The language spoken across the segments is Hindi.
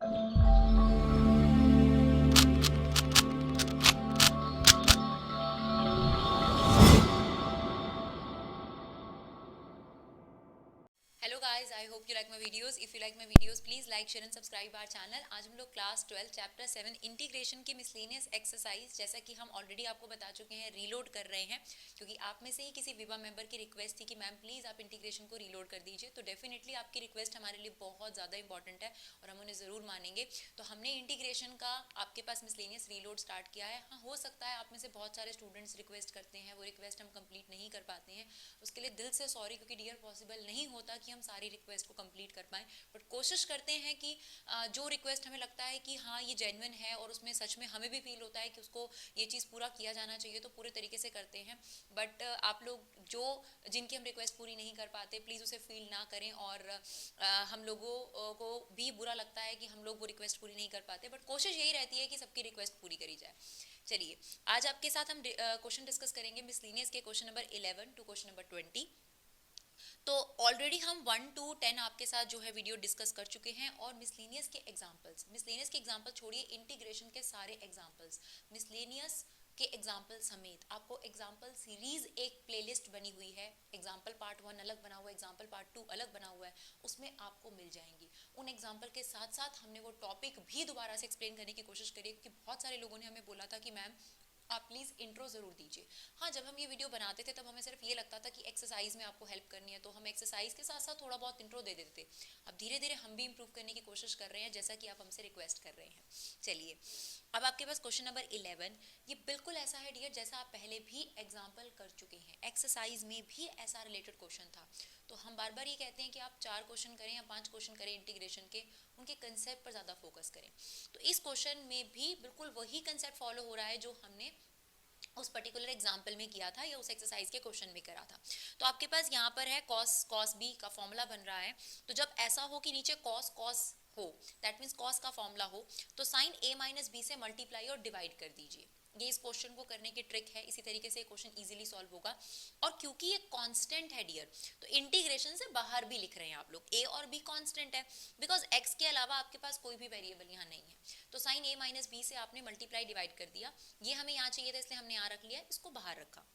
Hello guys, I hope you like my videos. If you like my videos please like share and subscribe our channel. आज हम लोग क्लास 12 चैप्टर 7 इंटीग्रेशन की मिसलेनियस एक्सरसाइज, जैसा कि हम ऑलरेडी आपको बता चुके हैं, रीलोड कर रहे हैं, क्योंकि आप में से ही किसी विवा मेंबर की रिक्वेस्ट थी कि मैम प्लीज आप इंटीग्रेशन को रीलोड कर दीजिए। तो डेफिनेटली आपकी रिक्वेस्ट हमारे लिए बहुत ज़्यादा इंपॉर्टेंट है और हम उन्हें ज़रूर मानेंगे। तो हमने इंटीग्रेशन का आपके पास मिसलेनियस रीलोड स्टार्ट किया है। हाँ, हो सकता है आप में से बहुत सारे स्टूडेंट्स रिक्वेस्ट करते हैं, वो रिक्वेस्ट हम कंप्लीट नहीं कर पाते हैं, उसके लिए दिल से सॉरी, क्योंकि डियर पॉसिबल नहीं होता कि हम सारी रिक्वेस्ट को कंप्लीट कर पाएं। बट कोशिश करते हैं कि जो रिक्वेस्ट हमें लगता है कि हाँ ये जेन्युइन है और उसमें सच में हमें भी फील होता है कि उसको ये चीज़ पूरा किया जाना चाहिए, तो पूरे तरीके से करते हैं। बट आप लोग जो जिनकी हम रिक्वेस्ट पूरी नहीं कर पाते, प्लीज़ उसे फील ना करें। और हम लोगों को भी बुरा लगता है कि हम लोग वो रिक्वेस्ट पूरी नहीं कर पाते, बट कोशिश यही रहती है कि सबकी रिक्वेस्ट पूरी करी जाए। चलिए, आज आपके साथ हम क्वेश्चन डिस्कस करेंगे मिसलिनियस के question number 11 to question number 20। तो ऑलरेडी हम 1 to 10 आपके साथ जो है वीडियो डिस्कस कर चुके हैं। और मिसलेनियस के एग्जांपल छोड़िए, इंटीग्रेशन के सारे एग्जांपल्स, मिसलेनियस के एग्जाम्पल समेत आपको एग्जाम्पल सीरीज एक प्लेलिस्ट बनी हुई है। एग्जाम्पल पार्ट 1 अलग बना हुआ है, एग्जाम्पल पार्ट 2 अलग बना हुआ है, उसमें आपको मिल जाएंगी। उन एग्जाम्पल के साथ साथ हमने वो टॉपिक भी दोबारा से एक्सप्लेन करने की कोशिश करी, क्योंकि बहुत सारे लोगों ने हमें बोला था कि मैम आप प्लीज़ इंट्रो ज़रूर दीजिए। हाँ, जब हम ये वीडियो बनाते थे तब हमें सिर्फ ये लगता था कि एक्सरसाइज में आपको हेल्प करनी है, तो हम एक्सरसाइज के साथ साथ थोड़ा बहुत इंट्रो दे देते थे। अब धीरे धीरे हम भी इम्प्रूव करने की कोशिश कर रहे हैं, जैसा कि आप हमसे रिक्वेस्ट कर रहे हैं। चलिए, अब आपके पास क्वेश्चन नंबर 11, ये बिल्कुल ऐसा है डियर जैसा आप पहले भी एग्जाम्पल कर चुके हैं। एक्सरसाइज में भी ऐसा रिलेटेड क्वेश्चन था। तो हम बार बार ये कहते हैं कि आप 4 क्वेश्चन करें या 5 क्वेश्चन करें इंटीग्रेशन के, उनके कंसेप्ट पर ज़्यादा फोकस करें। तो इस क्वेश्चन में भी बिल्कुल वही कंसेप्ट फॉलो हो रहा है जो हमने उस पर्टिकुलर एग्जाम्पल में किया था या उस एक्सरसाइज के क्वेश्चन में करा था। तो आपके पास यहाँ पर है cos b का फॉर्मूला बन रहा है। तो जब ऐसा हो कि नीचे cos हो, दैट मीन्स cos का फॉर्मूला हो, तो साइन a माइनस बी से मल्टीप्लाई और डिवाइड कर दीजिए। ये इस क्वेश्चन को करने की ट्रिक है। इसी तरीके से क्वेश्चन इजीली सॉल्व होगा। और क्योंकि ये कांस्टेंट है डियर, तो इंटीग्रेशन से बाहर भी लिख रहे हैं आप लोग, a और b कांस्टेंट है, बिकॉज x के अलावा आपके पास कोई भी वेरिएबल यहाँ नहीं है। तो साइन a माइनस बी से आपने मल्टीप्लाई डिवाइड कर दिया। ये हमें यहाँ चाहिए था इसलिए हमने यहाँ रख लिया, इसको बाहर रखा।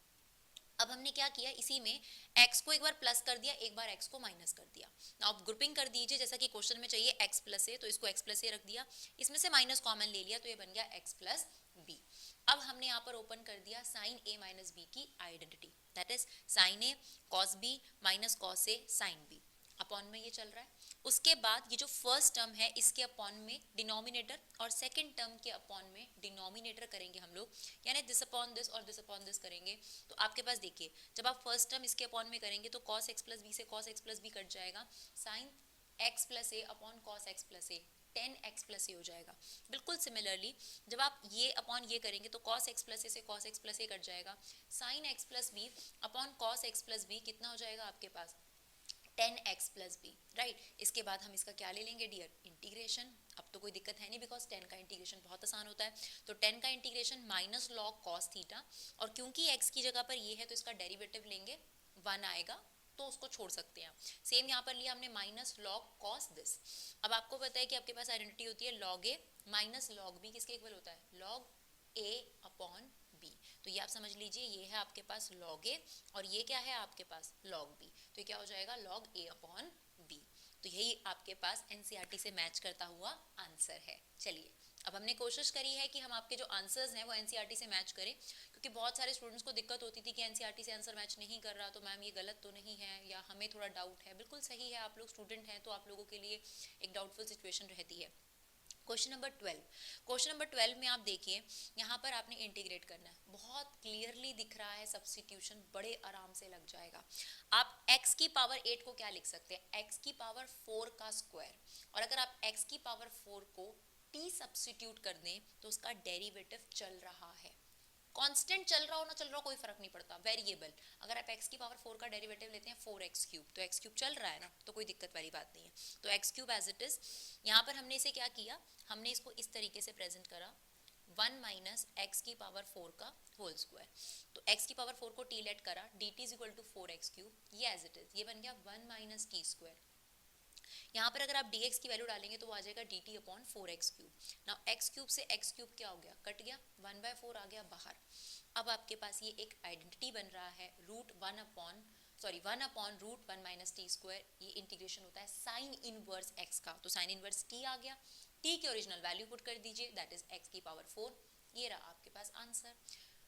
अब हमने क्या किया, इसी में x को एक बार प्लस कर दिया, एक बार x को माइनस कर दिया। अब ग्रुपिंग कर दीजिए, जैसा कि क्वेश्चन में चाहिए x प्लस ए, तो इसको x प्लस ए रख दिया, इसमें से माइनस कॉमन ले लिया, तो ये बन गया x प्लस बी। अब हमने यहाँ पर ओपन कर दिया साइन a माइनस बी की identity, that is sine a cos b minus cos a sine b, upon में ये चल रहा है। उसके बाद ये जो फर्स्ट टर्म है इसके अपॉन में डिनोमिनेटर, और सेकंड टर्म के अपॉन में डिनोमिनेटर करेंगे हम लोग, यानी दिस अपॉन दिस और दिस अपॉन दिस करेंगे। तो आपके पास देखिए, जब आप फर्स्ट टर्म इसके अपॉन में करेंगे तो cos x प्लस बी से cos x plus B cut जाएगा, sine x plus A upon cos x plus A 10x plus A हो जाएगा। बिल्कुल सिमिलरली जब आप ये अपॉन ये करेंगे तो cos x प्लस ए से cos x plus A cut जाएगा, sine x plus B upon cos x plus B कितना हो जाएगा आपके पास 10x प्लस बी, राइट। इसके बाद हम इसका क्या ले लेंगे डियर, इंटीग्रेशन। अब तो कोई दिक्कत है नहीं, बिकॉज 10 का इंटीग्रेशन बहुत आसान होता है। तो 10 का integration minus log cos theta, और क्योंकि x की जगह पर ये है तो इसका डेरिवेटिव लेंगे, 1 आएगा, तो उसको छोड़ सकते हैं। सेम यहाँ पर लिया हमने माइनस लॉग कॉस दिस। अब आपको पता है कि आपके पास आइडेंटिटी होती है लॉग ए माइनस लॉग बी, किसके इक्वल होता है, लॉग ए अपॉन बी। तो ये आप समझ लीजिए, ये है आपके पास लॉग ए और ये क्या है आपके पास लॉग बी, तो ये क्या हो जाएगा लॉग ए अपॉन बी। तो यही आपके पास एनसीईआरटी से मैच करता हुआ आंसर है। चलिए, अब हमने कोशिश करी है कि हम आपके जो आंसर्स हैं वो एनसीईआरटी से मैच करें, क्योंकि बहुत सारे स्टूडेंट्स को दिक्कत होती थी कि एनसीईआरटी से आंसर मैच नहीं कर रहा, तो मैम ये गलत तो नहीं है, या हमें थोड़ा डाउट है। बिल्कुल सही है, आप लोग स्टूडेंट हैं तो आप लोगों के लिए एक डाउटफुल सिचुएशन रहती है। क्वेश्चन नंबर 12, क्वेश्चन नंबर 12 में आप देखिए, यहाँ पर आपने इंटीग्रेट करना है, बहुत क्लियरली दिख रहा है, सब्स्टिट्यूशन बड़े आराम से लग जाएगा। आप x की पावर 8 को क्या लिख सकते हैं, x की पावर 4 का स्क्वायर, और अगर आप x की पावर 4 को t सब्स्टिट्यूट कर दें तो उसका डेरिवेटिव चल रहा है। कांस्टेंट चल रहा हो ना चल रहा हो कोई फर्क नहीं पड़ता, वेरिएबल। अगर आप x की पावर 4 का डेरिवेटिव लेते हैं 4x क्यूब, तो x क्यूब चल रहा है ना, तो कोई दिक्कत वाली बात नहीं है। तो x cube as it is, यहाँ पर हमने इसे क्या किया, हमने इसको इस तरीके से प्रेजेंट करा, 1 माइनस एक्स की पावर 4 का होल स्क्वायर। तो x की पावर 4 को t लेट करा, dt is equal to 4x cube, ये एज इट इज, ये बन गया 1 माइनस टी स्क्वायर। यहाँ पर अगर आप dx की वैल्यू डालेंगे तो वो आ जाएगा dt upon 4x cube. Now x cube से x क्यूब क्या हो गया, कट गया, 1/4 आ गया बाहर। अब आपके पास ये एक आइडेंटिटी बन रहा है √1 अपॉन √1 माइनस टी स्क्वायर। ये इंटीग्रेशन होता है साइन इनवर्स x का, तो साइन इनवर्स t आ गया। t की ओरिजिनल वैल्यू पुट कर दीजिए, दैट इज x की पावर 4। ये रहा आपके पास आंसर।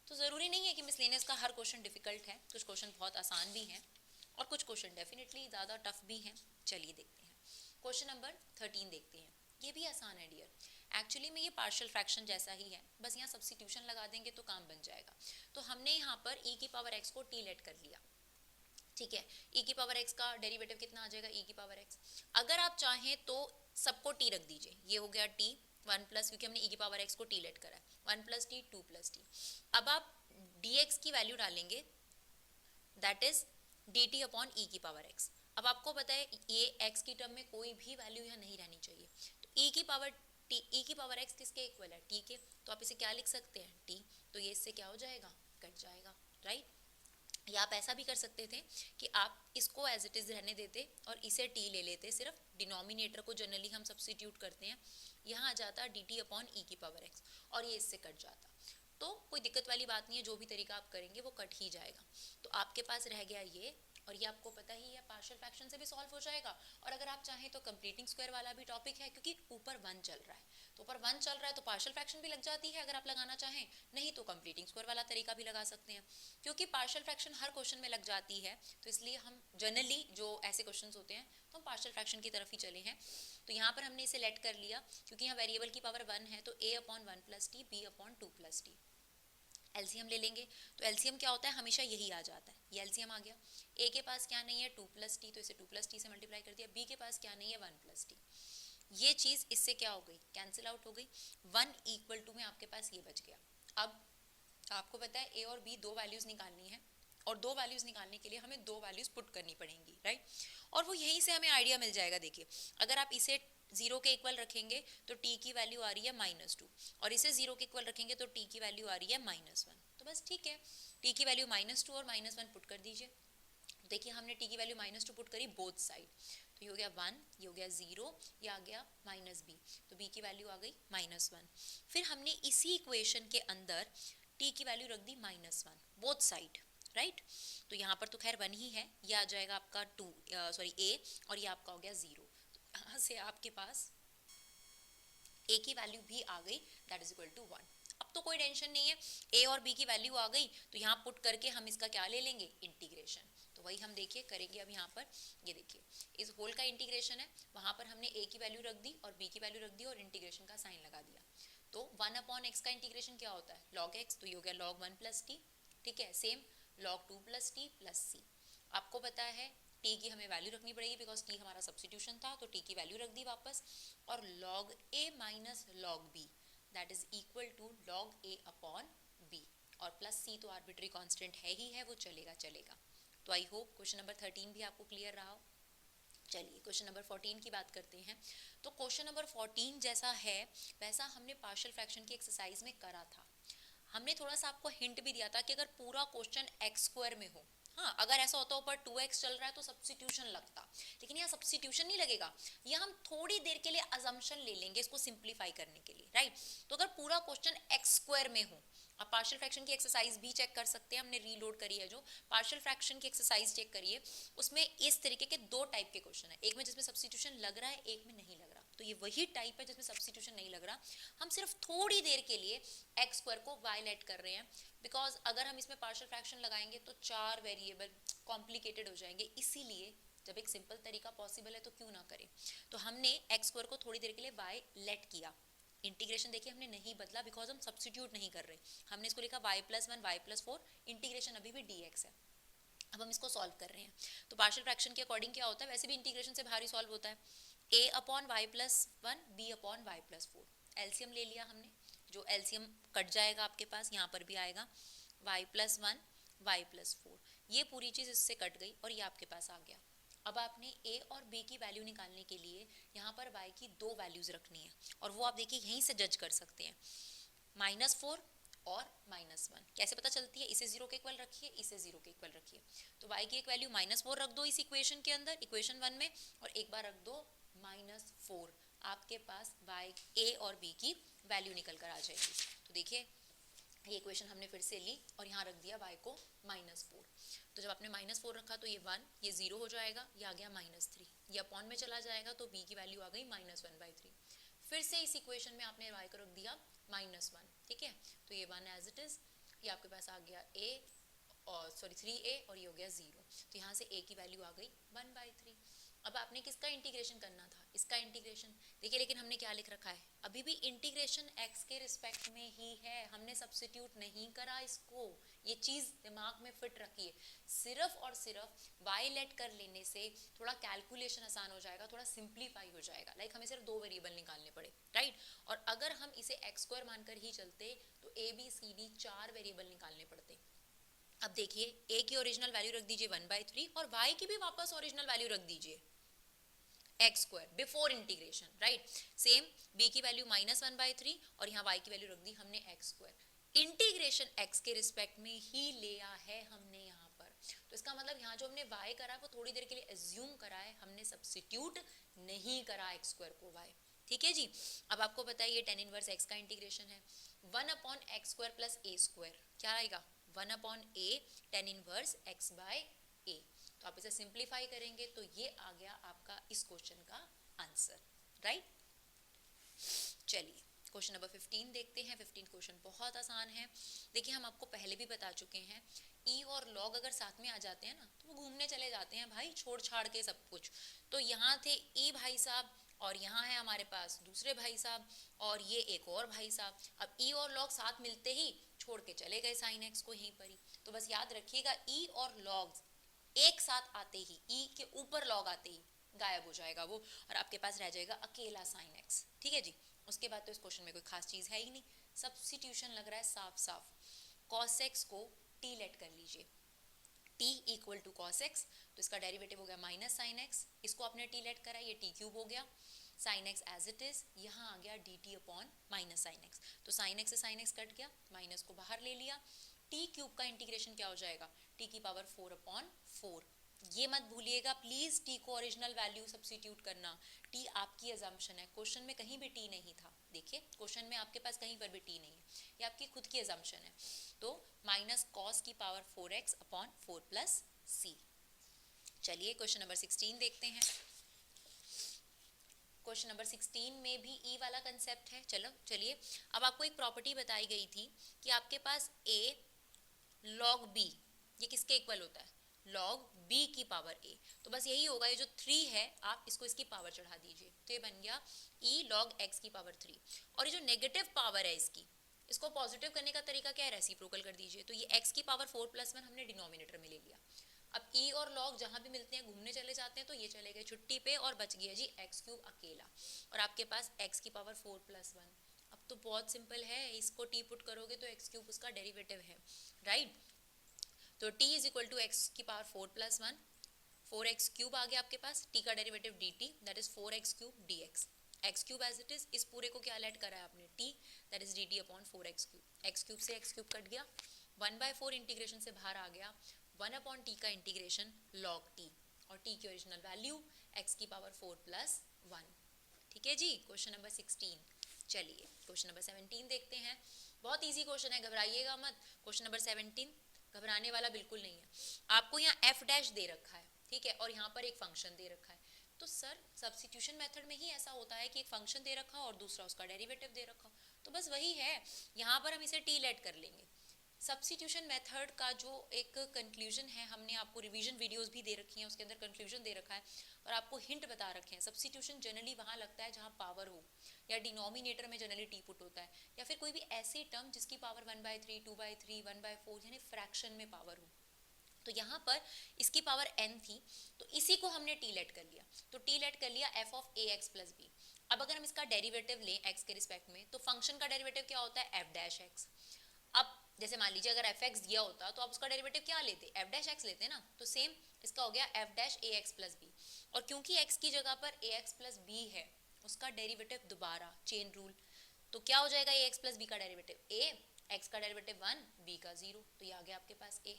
तो ज़रूरी नहीं है कि मिसलेनियस का हर क्वेश्चन डिफिकल्ट है, कुछ क्वेश्चन बहुत आसान भी हैं और कुछ क्वेश्चन डेफिनेटली ज़्यादा टफ भी हैं। चलिए देखते हैं क्वेश्चन नंबर 13 देखते हैं। ये भी आसान है डियर, एक्चुअली में ये पार्शियल फ्रैक्शन जैसा ही है, बस यहाँ सब्स्टिट्यूशन लगा देंगे तो काम बन जाएगा। तो हमने यहाँ पर e की पावर x को t लेट कर लिया, ठीक है। e की पावर x का डेरिवेटिव कितना आ जाएगा, e की पावर x। अगर आप चाहें तो सबको t रख दीजिए, ये हो गया t 1 प्लस, क्योंकि हमने e की पावर x को t लेट करा है, 1 प्लस t 2 प्लस t। अब आप dx की वैल्यू डालेंगे, that is dt upon e की पावर x। अब आपको पता है ये x की टर्म में कोई भी वैल्यू यहाँ नहीं रहनी चाहिए, तो e की पावर x किसके इक्वल है, t के। तो आप इसे क्या लिख सकते हैं, t। तो ये इससे क्या हो जाएगा, कट जाएगा, राइट। या आप ऐसा भी कर सकते थे कि आप इसको एज इट इज रहने देते और इसे t ले लेते, सिर्फ डिनोमिनेटर को जनरली हम सब्स्टिट्यूट करते हैं, यहाँ आ जाता dt अपॉन e की पावर x और ये इससे कट जाता। तो कोई दिक्कत वाली बात नहीं है, जो भी तरीका आप करेंगे वो कट ही जाएगा। तो आपके पास रह गया ये, और ये आपको पता ही है पार्शियल फ्रैक्शन से भी सॉल्व हो जाएगा। और अगर आप चाहें तो कंप्लीटिंग स्क्वायर वाला भी टॉपिक है, क्योंकि ऊपर 1 चल रहा है, तो ऊपर 1 चल रहा है तो पार्शियल फ्रैक्शन भी लग जाती है अगर आप लगाना चाहें, नहीं तो कंप्लीटिंग स्क्वायर वाला तरीका भी लगा सकते हैं। क्योंकि पार्शियल फ्रैक्शन हर क्वेश्चन में लग जाती है, तो इसलिए हम जनरली जो ऐसे क्वेश्चन होते हैं तो हम पार्शियल फ्रैक्शन की तरफ ही चले हैं। तो यहाँ पर हमने इसे लेट कर लिया, क्योंकि यहाँ वेरिएबल की पावर 1 है, तो a upon 1 plus T, b upon 2 plus T. LCM ले लेंगे, तो एलसीएम क्या होता है, हमेशा यही आ जाता है, ये एलसीएम आ गया। ए के पास क्या नहीं है, 2 प्लस टी, तो इसे 2 प्लस टी से मल्टीप्लाई कर दिया। बी के पास क्या नहीं है, 1 प्लस टी। ये चीज़ इससे क्या हो गई, कैंसिल आउट हो गई। 1 इक्वल टू में आपके पास ये बच गया। अब आपको पता है ए और बी दो वैल्यूज़ निकालनी है, और दो वैल्यूज़ निकालने के लिए हमें दो वैल्यूज़ पुट करनी पड़ेंगी, राइट। और वो यहीं से हमें आइडिया मिल जाएगा। देखिए अगर आप इसे 0 के इक्वल रखेंगे तो t की वैल्यू आ रही है -2, और इसे 0 के इक्वल रखेंगे तो t की वैल्यू आ रही है -1। तो बस ठीक है, t की वैल्यू -2 और -1 पुट कर दीजिए। देखिए हमने t की वैल्यू -2 पुट करी बोथ साइड, तो ये हो गया 1, ये हो गया 0, ये आ गया -b, तो b की वैल्यू आ गई -1। फिर हमने इसी इक्वेशन के अंदर t की वैल्यू रख दी -1 बोथ साइड, राइट। तो यहाँ पर तो खैर 1 ही है, ये आ जाएगा आपका a, और ये आपका हो गया 0। तो यहाँ से आपके पास a की वैल्यू भी आ गई, दैट इज इक्वल टू 1। अब तो कोई टेंशन नहीं है, a और b की वैल्यू आ गई, तो यहाँ पुट करके हम इसका क्या ले लेंगे, इंटीग्रेशन। तो वही हम देखिए करेंगे अब यहाँ पर। ये देखिए इस होल का इंटीग्रेशन है, वहाँ पर हमने a की वैल्यू रख दी और b की वैल्यू रख दी और इंटीग्रेशन का साइन लगा दिया। तो 1 अपॉन x का इंटीग्रेशन क्या होता है, log x, तो ये हो गया log 1 प्लस टी, ठीक है। Same log 2 plus t plus c. आपको पता है t की हमें वैल्यू रखनी पड़ेगी, बिकॉज t हमारा सब्स्टिट्यूशन था, तो t की वैल्यू रख दी वापस। और log a minus log b, that is equal to log a upon b, और प्लस c तो आर्बिट्री कांस्टेंट है ही है, वो चलेगा चलेगा। तो आई होप क्वेश्चन नंबर 13 भी आपको क्लियर रहा हो। चलिए क्वेश्चन नंबर 14 की बात करते हैं। तो क्वेश्चन नंबर 14 जैसा है वैसा हमने पार्शियल फ्रैक्शन की एक्सरसाइज में करा था। हमने थोड़ा सा आपको हिंट भी दिया था कि अगर पूरा क्वेश्चन x स्क्वायर में हो, हाँ अगर ऐसा होता ऊपर 2x चल रहा है तो सब्स्टिट्यूशन लगता, लेकिन यहाँ सब्स्टिट्यूशन नहीं लगेगा, यहाँ हम थोड़ी देर के लिए अजम्पशन ले लेंगे इसको सिंप्लीफाई करने के लिए, राइट। तो अगर पूरा क्वेश्चन x स्क्वायर में हो, आप पार्शियल फ्रैक्शन की एक्सरसाइज भी चेक कर सकते हैं, हमने रीलोड करी है जो पार्शियल फ्रैक्शन की एक्सरसाइज चेक करिए, उसमें इस तरीके के दो टाइप के क्वेश्चन है, एक में जिसमें सब्स्टिट्यूशन लग रहा है, एक में नहीं लग रहा। तो ये वही टाइप है जिसमें सब्स्टिट्यूशन नहीं लग रहा, हम सिर्फ थोड़ी देर के लिए एक्स स्क्वायर को वायलेट कर रहे हैं, बिकॉज अगर हम इसमें पार्शियल फ्रैक्शन लगाएंगे तो 4 वेरिएबल कॉम्प्लिकेटेड हो जाएंगे, इसीलिए जब एक सिंपल तरीका पॉसिबल है तो क्यों ना करें। तो हमने एक्स स्क्वायर को थोड़ी देर के लिए वाई लेट किया, इंटीग्रेशन देखिए हमने नहीं बदला बिकॉज हम सब्स्टिट्यूट नहीं कर रहे, हमने इसको लिखा y+1 y+4, इंटीग्रेशन अभी भी dx है। अब हम इसको सॉल्व कर रहे हैं, तो पार्शियल फ्रैक्शन के अकॉर्डिंग क्या होता है, वैसे भी इंटीग्रेशन से बाहर ही सॉल्व होता है, a upon y+1 b upon y+4। LCM ले लिया हमने, जो एलसीएम कट जाएगा आपके पास, यहाँ पर भी आएगा y+1 y+4, ये पूरी चीज़ इससे कट गई और ये आपके पास आ गया। अब आपने a और b की वैल्यू निकालने के लिए यहाँ पर y की दो वैल्यूज रखनी है, और वो आप देखिए यहीं से जज कर सकते हैं, -4 और -1। कैसे पता चलती है? इसे 0 के इक्वल रखिए, इसे 0 के इक्वल रखिए, तो y की एक वैल्यू -4 रख दो इस इक्वेशन के अंदर, इक्वेशन 1 में, और एक बार रख दो -4, आपके पास y a और b की वैल्यू निकल कर आ जाएगी। तो देखिए ये इक्वेशन हमने फिर से ली और यहाँ रख दिया y को -4, तो जब आपने -4 रखा तो ये 1, ये 0 हो जाएगा, ये आ गया -3, ये अपॉन में चला जाएगा तो b की वैल्यू आ गई -1/3। फिर से इस इक्वेशन में आपने y को रख दिया -1, ठीक है, तो ये 1 एज इट इज, ये आपके पास आ गया a और 3a और ये हो गया 0, तो यहाँ से a की वैल्यू आ गई 1/3। अब आपने किसका इंटीग्रेशन करना था? इसका इंटीग्रेशन। देखिए लेकिन हमने क्या लिख रखा है, अभी भी इंटीग्रेशन x के रिस्पेक्ट में ही है, हमने सब्स्टिट्यूट नहीं करा इसको, ये चीज दिमाग में फिट रखिए। सिर्फ और सिर्फ y लेट कर लेने से थोड़ा कैलकुलेशन आसान हो जाएगा, थोड़ा सिंप्लीफाई हो जाएगा, लाइक हमें सिर्फ 2 वेरिएबल निकालने पड़े, राइट, और अगर हम इसे x² मानकर ही चलते तो a b c d 4 variable निकालने पड़ते। अब देखिए a की ओरिजिनल वैल्यू रख दीजिए 1/3 और y की भी वापस ओरिजिनल वैल्यू रख दीजिए x² before integration, right. Same b की वैल्यू -1/3 और यहाँ y की वैल्यू रख दी हमने x²। इंटीग्रेशन x के रिस्पेक्ट में ही लिया है हमने यहाँ पर, तो इसका मतलब यहाँ जो हमने y करा है वो थोड़ी देर के लिए एज्यूम करा है, हमने सब्स्टिट्यूट नहीं करा x² को y, ठीक है जी। अब आपको पता है ये tan इनवर्स x का इंटीग्रेशन है, 1/x² + a², क्या आएगा? 1/a tan इनवर्स x/a, तो आप इसे सिंप्लीफाई करेंगे तो ये आ गया आपका इस क्वेश्चन का आंसर, राइट। चलिए क्वेश्चन नंबर 15 देखते हैं। 15 क्वेश्चन बहुत आसान है। देखिए हम आपको पहले भी बता चुके हैं, ई और लॉग अगर साथ में आ जाते हैं ना तो वो घूमने चले जाते हैं भाई, छोड़ छाड़ के सब कुछ। तो यहाँ थे ई भाई साहब और यहाँ है हमारे पास दूसरे भाई साहब और ये एक और भाई साहब। अब ई और लॉग साथ मिलते ही छोड़ के चले गए साइन एक्स को यहीं पर ही, तो बस याद रखिएगा ई और लॉग एक साथ आते ही, ई के ऊपर लॉग आते ही गायब हो जाएगा वो और आपके पास रह जाएगा अकेला साइन एक्स, ठीक है जी। उसके बाद तो इस क्वेश्चन में कोई खास चीज है ही नहीं, सब्स्टिट्यूशन लग रहा है साफ साफ। cos x को t लेट कर लीजिए, t equal to cos x, तो इसका डेरिवेटिव हो गया माइनस साइन x, इसको आपने t लेट करा, ये t क्यूब हो गया, sine x as it is, यहाँ आ गया dt upon minus sine x, तो साइन x से साइन x कट गया, माइनस को बाहर ले लिया, t क्यूब का इंटीग्रेशन क्या हो जाएगा? t की पावर 4/4। ये मत भूलिएगा प्लीज t को ओरिजिनल वैल्यू सब्स्टिट्यूट करना, t आपकी अजम्पशन है, क्वेश्चन में कहीं भी t नहीं था, देखिए क्वेश्चन में आपके पास कहीं पर भी t नहीं है, ये आपकी खुद की अजम्पशन है। तो माइनस कॉस की पावर 4x/4 प्लस c। चलिए क्वेश्चन नंबर 16 देखते हैं। क्वेश्चन नंबर 16 में भी ई वाला कंसेप्ट है। चलो चलिए, अब आपको एक प्रॉपर्टी बताई गई थी कि आपके पास a log b, ये किसके इक्वल होता है? log b की पावर a, तो बस यही होगा, ये जो 3 है आप इसको इसकी पावर चढ़ा दीजिए, तो ये बन गया e log x की पावर 3, और ये जो नेगेटिव पावर है इसकी, इसको पॉजिटिव करने का तरीका क्या है? रेसिप्रोकल कर दीजिए, तो ये x की पावर 4+1 हमने डिनोमिनेटर में ले लिया। अब e और log जहां भी मिलते हैं घूमने चले जाते हैं, तो ये चले गए छुट्टी पे और बच गया जी x³ अकेला, और आपके पास x की पावर 4+1। अब तो बहुत सिंपल है, इसको t पुट करोगे तो x³ उसका डेरिवेटिव है, राइट। तो t is equal to x की पावर 4+1, 4x³ आ गया आपके पास, t का derivative dt that is 4x³ dx, x³ as it is, इस पूरे को क्या लेट करा है आपने? t that is dt upon 4x³, x³ से x³ कट गया, 1/4 इंटीग्रेशन से बाहर आ गया, 1/t का इंटीग्रेशन log t, और t की ओरिजिनल वैल्यू x की पावर 4+1, ठीक है जी। Question number 16। चलिए क्वेश्चन नंबर 17 देखते हैं। बहुत इजी क्वेश्चन है, घबराइएगा मत। क्वेश्चन नंबर 17 घबराने वाला बिल्कुल नहीं है। आपको यहाँ f डैश दे रखा है, ठीक है, और यहाँ पर एक फंक्शन दे रखा है, तो सर सब्स्टिट्यूशन मेथड में ही ऐसा होता है कि एक फंक्शन दे रखा और दूसरा उसका डेरिवेटिव दे रखा, तो बस वही है, यहाँ पर हम इसे t लेट कर लेंगे। सब्स्टिट्यूशन मेथड का जो एक कंक्लूजन है, हमने आपको रिवीजन वीडियोस भी दे रखी हैं, उसके अंदर कंक्लूजन दे रखा है और आपको हिंट बता रखे हैं। सब्स्टिट्यूशन जनरली वहाँ लगता है जहाँ पावर हो, या डिनोमिनेटर में जनरली टी पुट होता है, या फिर कोई भी ऐसी टर्म जिसकी पावर 1/3, 2/3, 1/4 यानी फ्रैक्शन में पावर हो। तो यहाँ पर इसकी पावर n थी, तो इसी को हमने टी लेट कर लिया, तो टी लेट कर लिया f of ax plus b। अब अगर हम इसका डेरिवेटिव लें x के रिस्पेक्ट में, तो फंक्शन का डेरिवेटिव क्या होता है? f dash x। अब जैसे मान लीजिए अगर fx दिया होता तो आप उसका डेरिवेटिव क्या लेते? f डैश x लेते ना, तो सेम इसका हो गया f dash ax plus b, और क्योंकि x की जगह पर ax प्लस b है, उसका डेरिवेटिव दोबारा चेन रूल, तो क्या हो जाएगा ax प्लस b का डेरिवेटिव? a x का डेरिवेटिव 1, b का 0, तो ये आ गया आपके पास a।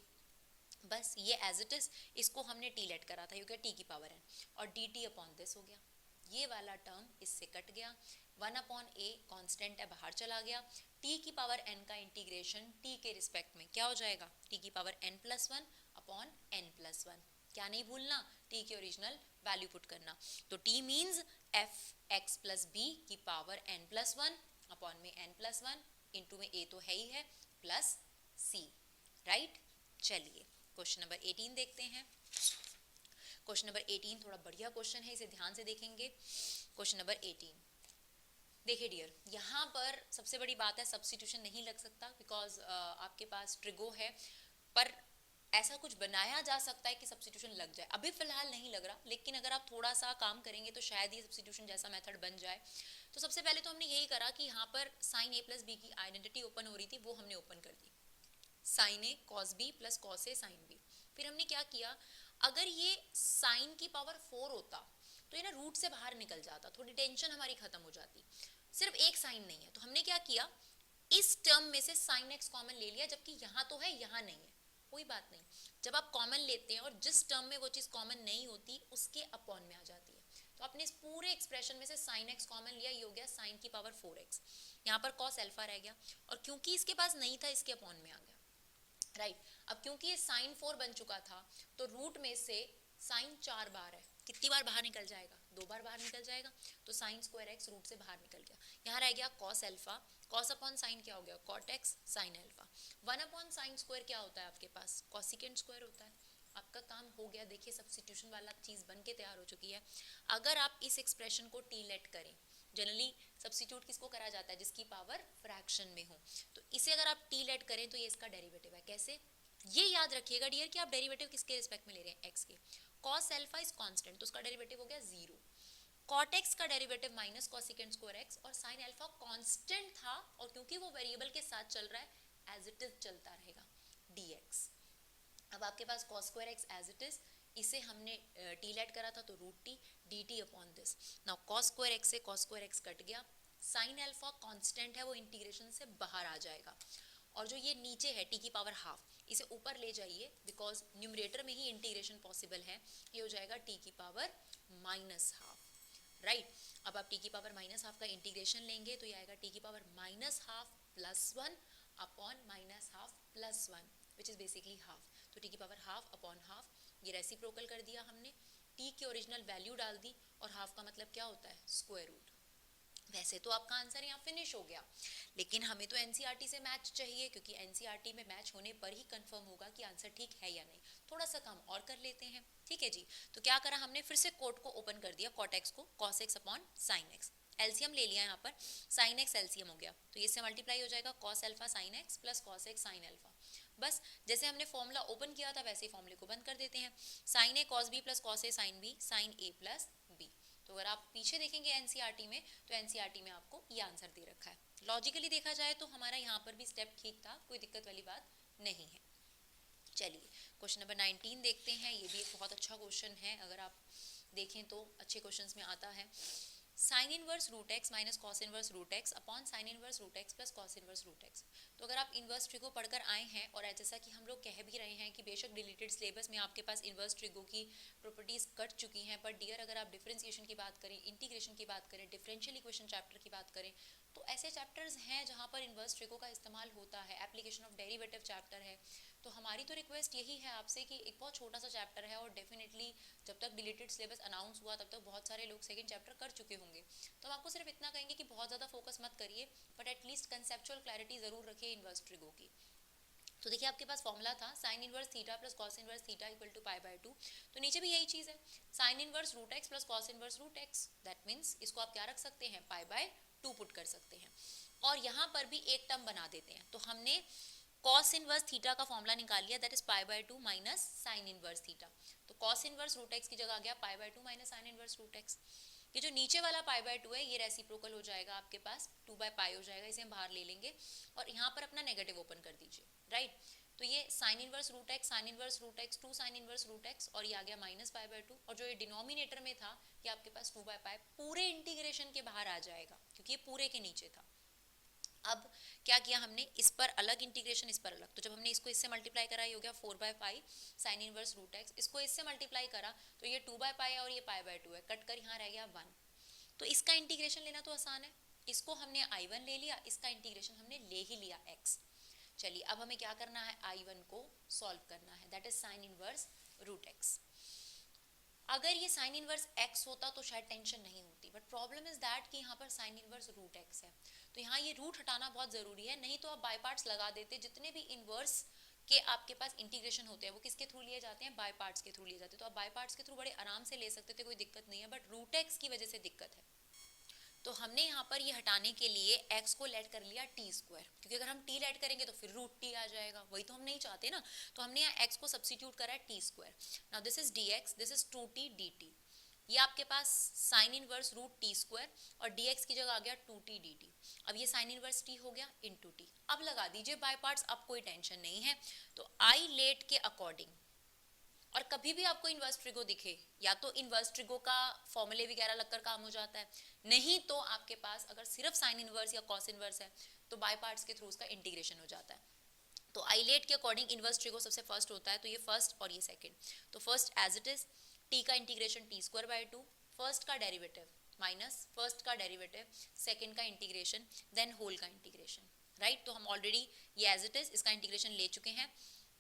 बस ये एज इट इज, इसको हमने t लेट करा था, ये क्या t की पावर n, और dt अपॉन दिस हो गया, ये वाला टर्म इससे कट गया, 1 अपॉन a कांस्टेंट है बाहर चला गया, t की पावर n का इंटीग्रेशन t के रिस्पेक्ट में क्या हो जाएगा, t की power n plus 1 upon n plus 1, क्या नहीं भूलना, t की ओरिजिनल वैल्यू पुट करना, तो t means f x plus b की पावर n प्लस 1 अपॉन में n प्लस 1 इंटू में a तो है ही है प्लस c, राइट। चलिए क्वेश्चन नंबर 18 देखते हैं। क्वेश्चन नंबर 18 थोड़ा बढ़िया क्वेश्चन है, इसे ध्यान से देखेंगे। क्वेश्चन नंबर 18 देखिए डियर, यहाँ पर सबसे बड़ी बात है सब्स्टिट्यूशन नहीं लग सकता बिकॉज आपके पास ट्रिगो है, पर ऐसा कुछ बनाया जा सकता है कि सब्स्टिट्यूशन लग जाए, अभी फिलहाल नहीं लग रहा, लेकिन अगर आप थोड़ा सा काम करेंगे तो शायद ये सब्स्टिट्यूशन जैसा मेथड बन जाए। तो सबसे पहले तो हमने यही करा कि यहाँ पर साइन a प्लस बी की आइडेंटिटी ओपन हो रही थी, वो हमने ओपन कर दी, sign A cos B plus cos A sine B. फिर हमने क्या किया, अगर ये साइन की पावर 4 होता तो ये ना रूट से बाहर निकल जाता, थोड़ी टेंशन हमारी खत्म हो जाती, सिर्फ एक साइन नहीं है, तो हमने क्या किया, इस टर्म में से साइन एक्स कॉमन ले लिया, जबकि यहाँ तो है यहाँ नहीं है, कोई बात नहीं, जब आप कॉमन लेते हैं और जिस टर्म में वो चीज़ कॉमन नहीं होती उसके अपॉन में आ जाती है, तो आपने इस पूरे एक्सप्रेशन में से साइन एक्स कॉमन लिया, ये हो गया साइन की पावर 4x, यहाँ पर कॉस अल्फा रह गया, और क्योंकि इसके पास नहीं था इसके अपॉन में आ गया, राइट। अब क्योंकि ये साइन 4 बन चुका था तो रूट में से साइन 4 बार है, कितनी बार बाहर निकल जाएगा, 2 बार बाहर निकल जाएगा, तो साइन स्क्वायर एक्स रूट से बाहर निकल गया, यहाँ रह गया cos alpha, cos upon sine क्या हो गया, cot X sine alpha, 1 upon sine square क्या होता है आपके पास, कॉसिकेंट स्क्वायर होता है, आपका काम हो गया। देखिए सब्स्टिट्यूशन वाला चीज़ बन के तैयार हो चुकी है। अगर आप इस एक्सप्रेशन को टी लेट करें, जनरली सब्स्टिट्यूट किसको करा जाता है, जिसकी पावर फ्रैक्शन में हो, तो इसे अगर आप टी लेट करें तो ये इसका डेरिवेटिव है, कैसे, ये याद रखिएगा डियर कि आप डेरिवेटिव किसके रिस्पेक्ट में ले रहे हैं, एक्स के, कॉस अल्फा इज कांस्टेंट तो उसका डेरिवेटिव हो गया 0, कॉट एक्स का derivative minus cosecant square x, और साइन अल्फा कांस्टेंट था और क्योंकि वो वेरिएबल के साथ चल रहा है एज इट इज चलता रहेगा dx। अब आपके पास cos square x as it is, इसे हमने टी लेट करा था तो root t d t upon this, now cos square x से कॉस स्क्वायर एक्स कट गया, साइन अल्फा कांस्टेंट है वो इंटीग्रेशन से बाहर आ जाएगा, और जो ये नीचे है टी की पावर हाफ, इसे ऊपर ले जाइए बिकॉज न्यूमरेटर में ही इंटीग्रेशन पॉसिबल है, ये हो जाएगा टी की पावर माइनस हाफ, राइट। अब आप टी की पावर माइनस हाफ का इंटीग्रेशन लेंगे तो ये आएगा टी की power minus half plus 1 upon minus half plus 1 which is basically half, तो टी की पावर हाफ अपॉन हाफ, ये रेसिप्रोकल कर दिया हमने, टी की ओरिजिनल वैल्यू डाल दी, और हाफ का मतलब क्या होता है, स्क्वायर रूट। वैसे तो आपका आंसर यहाँ फिनिश हो गया, लेकिन हमें तो एनसीईआरटी से मैच चाहिए, क्योंकि एनसीईआरटी में मैच होने पर ही कंफर्म होगा कि आंसर ठीक है या नहीं। थोड़ा सा काम और कर लेते हैं, ठीक है जी। तो क्या करा हमने, फिर से कोट को ओपन कर दिया, कॉट एक्स को cos x upon sine x, LCM ले लिया यहाँ पर, साइन एक्स एलसीएम हो गया, तो इससे मल्टीप्लाई हो जाएगा cos alpha sine x plus cos x sine alpha. बस जैसे हमने फॉर्मूला ओपन किया था वैसे ही फॉर्मूले को बंद कर देते हैं, sign A cos B plus cos A sine B sign A plus B. तो अगर आप पीछे देखेंगे एनसीईआरटी में तो एनसीईआरटी में आपको ये आंसर दे रखा है। लॉजिकली देखा जाए तो हमारा यहाँ पर भी स्टेप ठीक था, कोई दिक्कत वाली बात नहीं है। चलिए क्वेश्चन नंबर 19 देखते हैं, ये भी एक बहुत अच्छा क्वेश्चन है, अगर आप देखें तो अच्छे क्वेश्चंस में आता है। Sine inverse root X minus cos inverse root X upon sine inverse root X plus cos inverse root X. तो अगर आप इनवर्स ट्रिगो पढ़कर आए हैं, और जैसा कि हम लोग कह भी रहे हैं कि बेशक डिलीटेड सिलेबस में आपके पास इनवर्स ट्रिगो की प्रॉपर्टीज कट चुकी हैं, पर डियर अगर आप डिफरेंशिएशन की बात करें, इंटीग्रेशन की बात करें, डिफरेंशियल इक्वेशन चैप्टर की बात करें, तो ऐसे चैप्टर्स हैं जहाँ पर इनवर्स ट्रिगो का इस्तेमाल होता है, एप्लीकेशन ऑफ डेरिवेटिव चैप्टर है। तो हमारी तो रिक्वेस्ट यही है आपसे कि एक बहुत छोटा सा चैप्टर है, और डेफिनेटली जब तक डिलीटेड सिलेबस अनाउंस हुआ तब तक बहुत सारे लोग सेकंड चैप्टर कर चुके होंगे, तो हम आपको सिर्फ इतना कहेंगे कि बहुत ज़्यादा फोकस मत करिए, बट एटलीस्ट कंसेप्चुअल क्लैरिटी ज़रूर रखिए इनवर्स ट्रिगो की। तो देखिए आपके पास फॉर्मूला था sine inverse theta plus cos inverse theta equal to pi by 2, तो नीचे भी यही चीज़ है, sine inverse root X plus cos inverse root X, that means इसको आप क्या रख सकते हैं, पाई बाय 2 पुट कर सकते हैं, और यहाँ पर भी एक टर्म बना देते हैं। तो हमने कॉस इनवर्स थीटा का फॉर्मूला निकाल लिया, that is pi by 2 minus sine inverse theta, तो कॉस इनवर्स रूट एक्स की जगह आ गया pi by 2 minus sine inverse root X. ये जो नीचे वाला पाई बाय 2 है ये रेसिप्रोकल हो जाएगा आपके पास, 2 बाय पाई हो जाएगा, इसे हम बाहर ले लेंगे, और यहाँ पर अपना नेगेटिव ओपन कर दीजिए, राइट। तो ये sine inverse root X, sine inverse root X, 2 sine inverse root X, और ये आ गया माइनस पाई बाय 2, और जो ये डिनोमिनेटर में था ये आपके पास 2 बाय पाई पूरे इंटीग्रेशन के बाहर आ जाएगा, क्योंकि ये पूरे के नीचे था, अब क्या किया हमने, इस पर अलग इंटीग्रेशन, इस पर अलग, तो जब हमने इसको इससे मल्टीप्लाई करा ये हो गया 4/पाई साइन इनवर्स रूट एक्स, इसको इससे मल्टीप्लाई करा तो ये 2/पाई है और ये पाई/2 है, कट कर यहाँ रह गया 1। तो इसका इंटीग्रेशन लेना तो आसान है, इसको हमने I1 ले लिया, इसका इंटीग्रेशन हमने ले ही लिया x। चलिए अब हमें क्या करना है, I1 को सॉल्व करना है, that is sine inverse root X. अगर ये साइन इनवर्स x होता तो शायद टेंशन नहीं होती, बट प्रॉब्लम इज दैट कि यहाँ पर साइन इनवर्स रूट x है, तो यहाँ ये रूट हटाना बहुत जरूरी है, नहीं तो आप बाय पार्ट्स लगा देते। जितने भी इनवर्स के आपके पास इंटीग्रेशन होते हैं वो किसके थ्रू लिए जाते हैं, बाय पार्ट्स के थ्रू लिए जाते हैं, तो आप बाय पार्ट्स के थ्रू बड़े आराम से ले सकते थे, कोई दिक्कत नहीं है, बट रूट एक्स की वजह से दिक्कत है। तो हमने यहाँ पर ये हटाने के लिए x को लेट कर लिया t स्क्वायर, क्योंकि अगर हम t लेट करेंगे तो फिर रूट t आ जाएगा, वही तो हम नहीं चाहते ना, तो हमने यहाँ x को सब्स्टिट्यूट करा है t square. Now this is dx, this is 2t dt, ये आपके पास sine inverse root t square और dx की जगह आ गया 2t dt। अब ये साइन इनवर्स t हो गया इनटू t। अब लगा दीजिए बाय पार्ट्स, अब कोई टेंशन नहीं है। तो आई लेट के अकॉर्डिंग, और कभी भी आपको इनवर्स ट्रिगो दिखे या तो इनवर्स ट्रिगो का फॉर्मूले वगैरह लगकर काम हो जाता है, नहीं तो आपके पास अगर सिर्फ साइन इनवर्स या कॉस इनवर्स है तो बाय पार्ट्स के थ्रू उसका इंटीग्रेशन हो जाता है। तो आइलेट के अकॉर्डिंग इनवर्स ट्रिगो सबसे फर्स्ट होता है, तो ये फर्स्ट और ये सेकंड। तो first as it is t का integration t square by 2, first का डेरिवेटिव माइनस फर्स्ट का डेरिवेटिव, सेकंड का इंटीग्रेशन, देन होल का इंटीग्रेशन, राइट। तो हम ऑलरेडी ये एज इट इज इसका इंटीग्रेशन ले चुके हैं,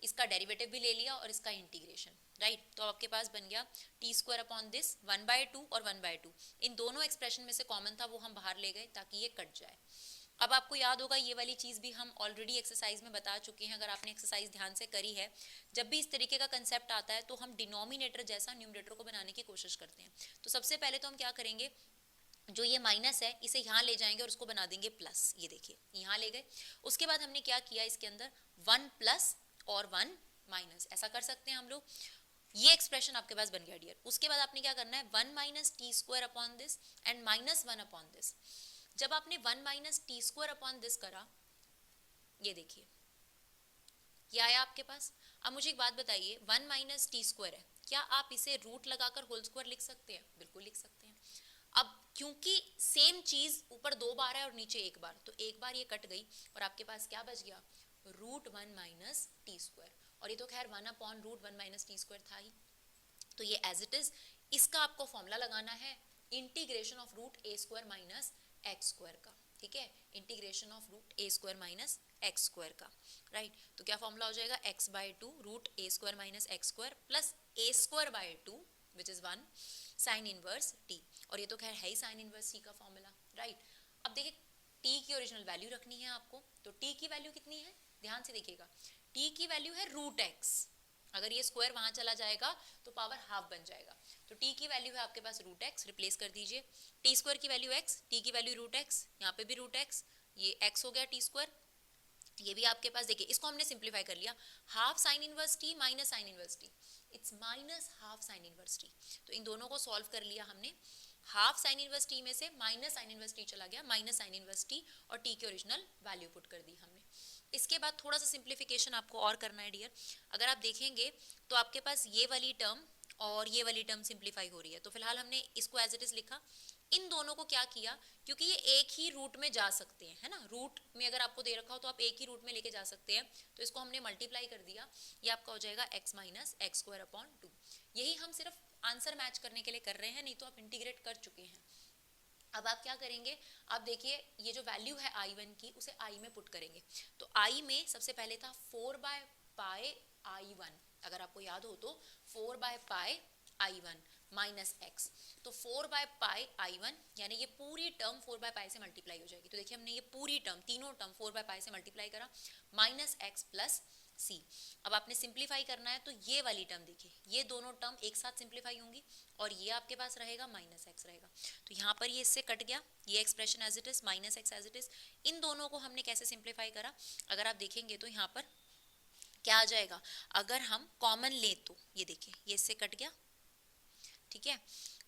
इसका डेरिवेटिव भी ले लिया और इसका इंटीग्रेशन, राइट। तो आपके पास बन गया टी स्क्वायर अपॉन दिस 1/2 और 1/2, इन दोनों एक्सप्रेशन में से कॉमन था वो हम बाहर ले गए ताकि ये कट जाए। अब आपको याद होगा ये वाली चीज़ भी हम ऑलरेडी एक्सरसाइज में बता चुके हैं, अगर आपने एक्सरसाइज ध्यान से करी है, जब भी इस तरीके का कंसेप्ट आता है तो हम डिनोमिनेटर जैसा न्यूमरेटर को बनाने की कोशिश करते हैं। तो सबसे पहले तो हम क्या करेंगे, जो ये माइनस है इसे यहाँ ले जाएंगे और उसको बना देंगे प्लस, ये देखिए यहाँ ले गए। उसके बाद हमने क्या किया, इसके अंदर 1 प्लस और 1 माइनस, ऐसा कर सकते हैं हम लोग। ये एक्सप्रेशन आपके पास बन गया डियर। उसके बाद आपने क्या करना है, 1 minus T square upon this and minus 1 upon this. जब आपने 1 minus T square upon this करा, ये देखिए ये आया आपके पास। अब मुझे एक बात बताइए, 1 माइनस टी स्क्वायर है, क्या आप इसे रूट लगाकर होल स्क्वायर लिख सकते हैं? बिल्कुल लिख सकते हैं। अब क्योंकि सेम चीज ऊपर 2 बार है और नीचे 1 बार, तो 1 बार ये कट गई और आपके पास क्या बच गया, रूट 1 माइनस टी स्क्वायर। और ये तो खैर 1 upon root 1 minus T square था ही, तो ये एज इट इज। इसका आपको फॉर्मूला लगाना है integration of root A square minus X square का, ठीक है, integration of root A square minus X square का, राइट। तो क्या फॉर्मूला हो जाएगा, x/2 root A square minus X square plus A square by 2 which is 1 sine inverse T. और ये तो खैर है ही साइन इनवर्स टी का फॉर्मूला, राइट। अब देखिए टी की ओरिजिनल वैल्यू रखनी है आपको, तो टी की वैल्यू कितनी है, ध्यान से देखिएगा, टी की वैल्यू है रूट एक्स, अगर ये स्क्वायर वहां चला जाएगा तो पावर हाफ बन जाएगा। तो t की वैल्यू है आपके पास रूट एक्स, रिप्लेस कर दीजिए, टी स्क्वायर की वैल्यू x, t की वैल्यू रूट एक्स, यहाँ पे भी रूट एक्स, ये x हो गया टी स्क्वायर, ये भी आपके पास देखिए, इसको हमने सिंप्लीफाई कर लिया, half sine inverse T minus sine inverse T, it's minus half sine inverse T. तो इन दोनों को सॉल्व कर लिया हमने, हाफ साइन इनवर्स टी में से माइनस साइन इनवर्स टी चला गया, माइनस साइन इनवर्स टी, और टी की ओरिजिनल वैल्यू पुट कर दी हमने। इसके बाद थोड़ा सा सिंप्लीफिकेशन आपको और करना है डियर। अगर आप देखेंगे तो आपके पास ये वाली टर्म और ये वाली टर्म सिंप्लीफाई हो रही है, तो फिलहाल हमने इसको एज इट इज लिखा। इन दोनों को क्या किया, क्योंकि ये एक ही रूट में जा सकते हैं, है ना, रूट में अगर आपको दे रखा हो तो आप एक ही रूट में लेके जा सकते हैं, तो इसको हमने मल्टीप्लाई कर दिया, ये आपका हो जाएगा x minus X square upon 2। यही हम सिर्फ आंसर मैच करने के लिए कर रहे हैं, नहीं तो आप इंटीग्रेट कर चुके हैं। अब आप क्या करेंगे, आप देखिए ये जो वैल्यू है I1 की उसे I में पुट करेंगे। तो I में सबसे पहले था 4/पाई I1, अगर आपको याद हो तो 4/पाई I1 माइनस एक्स, तो 4/पाई I1 यानी ये पूरी टर्म 4/पाई से मल्टीप्लाई हो जाएगी। तो देखिए हमने ये पूरी टर्म, तीनों टर्म 4/पाई से मल्टीप्लाई करा, माइनस एक्स प्लस सी। अब आपने सिंप्लीफाई करना है, तो ये वाली टर्म देखिए, ये दोनों टर्म एक साथ सिंप्लीफाई होंगी और ये आपके पास रहेगा माइनस एक्स रहेगा, तो यहाँ पर ये इससे कट गया, ये expression as it is, minus x as it is. इन दोनों को हमने कैसे सिंप्लीफाई करा, अगर आप देखेंगे तो यहाँ पर क्या आ जाएगा, अगर हम कॉमन ले तो ये देखिए ये इससे कट गया, ठीक है।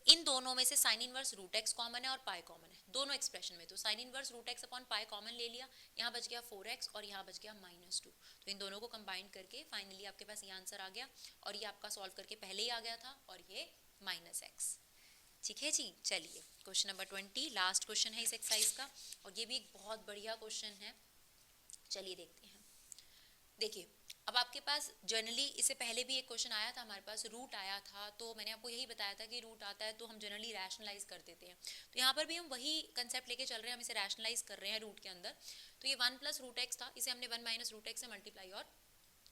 इन दोनों में से sine inverse root X common है और पाई कॉमन है दोनों एक्सप्रेशन में, तो sine inverse root X upon pi common ले लिया, यहाँ बच गया 4x और यहाँ बच गया -2। तो इन दोनों को कंबाइन करके फाइनली आपके पास ये आंसर आ गया, और ये आपका सॉल्व करके पहले ही आ गया था, और ये -x। ठीक है जी। चलिए क्वेश्चन नंबर 20 लास्ट क्वेश्चन है इस एक्सरसाइज का, और ये भी एक बहुत बढ़िया क्वेश्चन है। चलिए देखते हैं। देखिए अब आपके पास जनरली इससे पहले भी एक क्वेश्चन आया था हमारे पास, रूट आया था, तो मैंने आपको यही बताया था कि रूट आता है तो हम जनरली रैशनलाइज कर देते हैं। तो यहाँ पर भी हम वही कंसेप्ट लेके चल रहे हैं, हम इसे रैशनलाइज कर रहे हैं रूट के अंदर। तो ये 1 प्लस रूट एक्स था, इसे हमने 1 माइनस रूट एक्स से मल्टीप्लाई और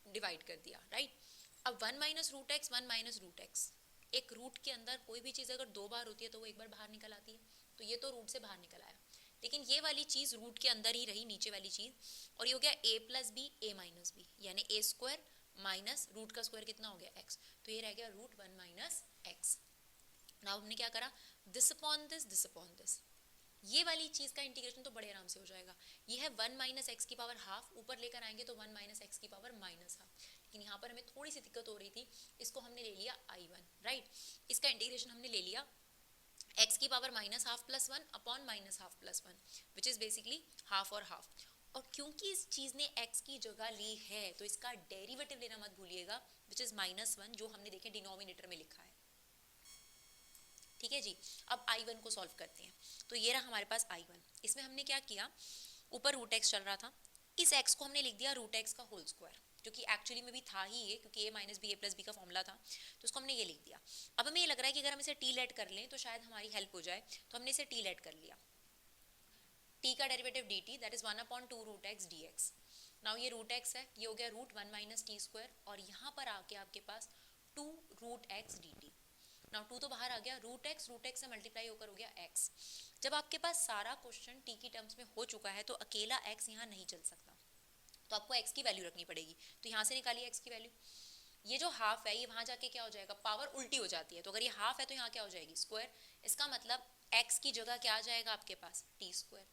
डिवाइड कर दिया, राइट। अब 1 minus root X, 1 minus root X, एक रूट के अंदर कोई भी चीज़ अगर 2 बार होती है तो वो एक बार बाहर निकल आती है, तो ये तो रूट से बाहर निकल आया, लेकिन ये वाली चीज़ रूट के अंदर ही रही, नीचे वाली चीज़, और ये हो गया a plus B A minus B, यानी a स्क्वायर माइनस रूट का स्क्वायर कितना हो गया x, तो ये रह गया रूट 1 माइनस एक्स। नाउ हमने क्या करा, this upon this, this upon this, ये वाली चीज का इंटीग्रेशन तो बड़े आराम से हो जाएगा। ये है 1 माइनस एक्स की पावर हाफ, ऊपर लेकर आएंगे तो 1 माइनस एक्स की पावर माइनस हाफ, लेकिन यहाँ पर हमें थोड़ी सी दिक्कत हो रही थी, इसको हमने ले लिया I1, राइट। इसका इंटीग्रेशन हमने ले लिया x की power minus half plus 1 upon minus half plus 1, which is basically half और हाफ। और क्योंकि इस चीज ने x की जगह ली है तो इसका डेरिवेटिव लेना मत भूलिएगा, विच इज -1, जो हमने देखे डिनोमिनेटर में लिखा है, ठीक है जी। अब I1 को सॉल्व करते हैं। तो ये रहा हमारे पास I1, इसमें हमने क्या किया, ऊपर रूट एक्स चल रहा था, इस x को हमने लिख दिया रूट एक्स का होल स्क्वायर, जो कि एक्चुअली में भी था ही ये, क्योंकि a minus B A plus B का फॉर्मूला था, तो उसको हमने ये लिख दिया। अब हमें ये लग रहा है कि अगर हम इसे t लेट कर लें तो शायद हमारी हेल्प हो जाए, तो हमने इसे t लेट कर लिया। t का derivative dt, that is 1/2 root X D X. Now ये रूट एक्स है, ये हो गया रूट 1 माइनस टी स्क्वायर, और यहाँ पर आके आपके पास 2 root X D T. Now 2 तो बाहर आ गया, रूट एक्स से मल्टीप्लाई होकर हो गया x। जब आपके पास सारा क्वेश्चन t की टर्म्स में हो चुका है तो अकेला x यहाँ नहीं चल सकता, तो आपको x की वैल्यू रखनी पड़ेगी। तो यहाँ से निकालिए x की वैल्यू, ये जो हाफ है ये वहाँ जाके क्या हो जाएगा, पावर उल्टी हो जाती है, तो अगर ये हाफ है तो यहाँ क्या हो जाएगी, स्क्वायर। इसका मतलब x की जगह क्या आ जाएगा आपके पास, t स्क्वायर।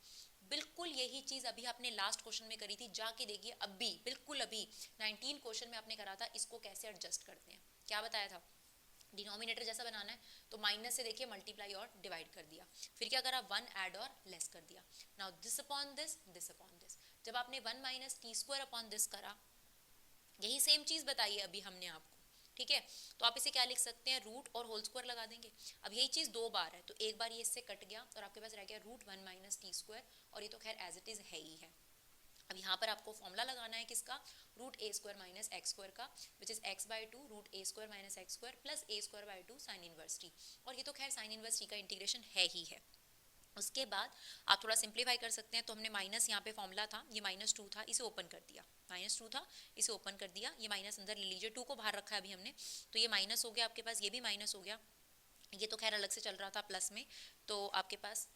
बिल्कुल यही चीज अभी आपने लास्ट क्वेश्चन में करी थी, जाके देखिए अभी, बिल्कुल अभी 19 क्वेश्चन में आपने करा था, इसको कैसे एडजस्ट करते हैं। क्या बताया था, डिनोमिनेटर जैसा बनाना है तो माइनस से देखिए मल्टीप्लाई और डिवाइड कर दिया, फिर क्या करा, 1 ऐड और लेस कर दिया। Now this upon this, this upon this, जब आपने 1 minus T square upon this करा, यही सेम चीज बताई है अभी हमने आपको, ठीक है। तो आप इसे क्या लिख सकते हैं, रूट और होल स्क्वायर लगा देंगे। अब यही चीज 2 बार है तो एक बार ये इससे कट गया और आपके पास रह गया रूट 1 माइनस टी स्क्वायर, और ये तो खैर एज इट इज है ही है। अब यहाँ पर आपको फॉर्मूला लगाना है किसका, root A square minus X square का, which is X by 2 root A square minus X square plus A square by 2 sine inverse T, और ये तो खैर साइन इनवर्स टी का इंटीग्रेशन है ही है। उसके बाद आप थोड़ा सिंप्लीफाई कर सकते हैं, तो हमने माइनस, यहाँ पे फॉर्मूला था, ये -2 था, इसे ओपन कर दिया, -2 था, इसे ओपन कर दिया, ये माइनस अंदर ले लीजिए, 2 को बाहर रखा है अभी हमने, तो ये माइनस हो गया आपके पास, ये भी माइनस हो गया, ये तो खैर अलग से चल रहा था प्लस में, तो आपके पास,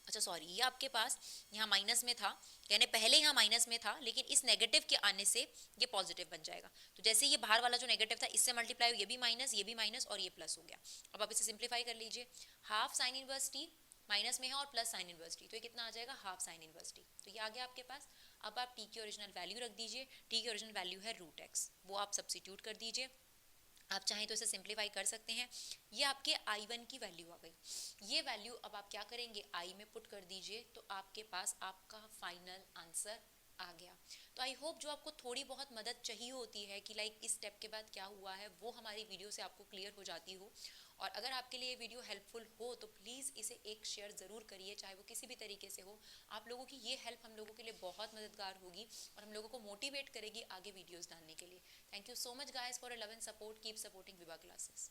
अच्छा सॉरी, ये आपके पास यहाँ माइनस में था, यानी पहले यहाँ माइनस में था, लेकिन इस नेगेटिव के आने से ये पॉजिटिव बन जाएगा। तो जैसे ये बाहर वाला जो नेगेटिव था इससे मल्टीप्लाई, ये भी माइनस और ये प्लस हो गया। अब आप इसे सिंप्लीफाई कर लीजिए, half sine inverse T minus में है और प्लस साइन इनवर्स टी, तो ये कितना आ जाएगा, हाफ साइन इनवर्स टी, तो ये आ गया आपके पास। अब आप टी की ओरिजिनल वैल्यू रख दीजिए, टी की ओरिजिनल वैल्यू है रूट एक्स, वो आप सब्स्टिट्यूट कर दीजिए, आप चाहें तो इसे सिंप्लीफाई कर सकते हैं। ये आपके I1 की वैल्यू आ गई, ये वैल्यू अब आप क्या करेंगे, I में पुट कर दीजिए, तो आपके पास आपका फाइनल आंसर आ गया। तो आई होप जो आपको थोड़ी बहुत मदद चाहिए होती है कि लाइक इस स्टेप के बाद क्या हुआ है, वो हमारी वीडियो से आपको क्लियर हो जाती हो। और अगर आपके लिए ये वीडियो हेल्पफुल हो तो प्लीज़ इसे एक शेयर ज़रूर करिए, चाहे वो किसी भी तरीके से हो। आप लोगों की ये हेल्प हम लोगों के लिए बहुत मददगार होगी और हम लोगों को मोटिवेट करेगी आगे वीडियोस डालने के लिए। Thank you so much guys for your love and support, keep supporting Vibha classes.